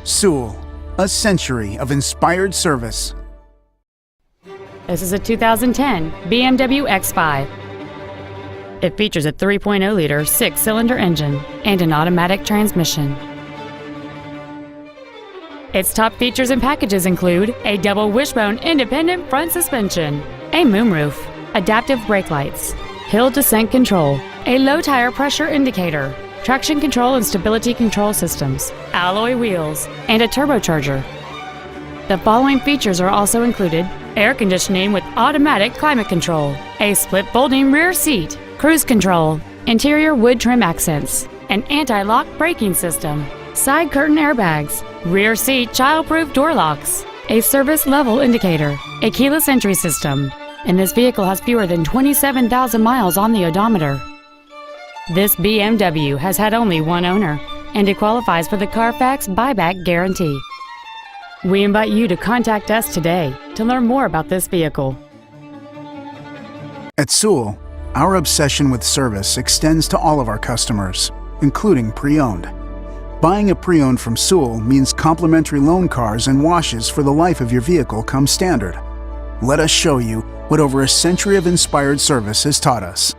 Sewell, a century of inspired service. This is a 2010 BMW X5. It features a 3.0-liter six-cylinder engine and an automatic transmission. Its top features and packages include a double wishbone independent front suspension, a moonroof, adaptive brake lights, hill descent control, a low tire pressure indicator, traction control and stability control systems, alloy wheels, and a turbocharger. The following features are also included: air conditioning with automatic climate control, a split folding rear seat, cruise control, interior wood trim accents, an anti-lock braking system, side curtain airbags, rear seat child-proof door locks, a service level indicator, a keyless entry system, and this vehicle has fewer than 27,000 miles on the odometer. This BMW has had only one owner, and it qualifies for the Carfax buyback guarantee. We invite you to contact us today to learn more about this vehicle. At Sewell, our obsession with service extends to all of our customers, including pre-owned. Buying a pre-owned from Sewell means complimentary loan cars and washes for the life of your vehicle come standard. Let us show you what over a century of inspired service has taught us.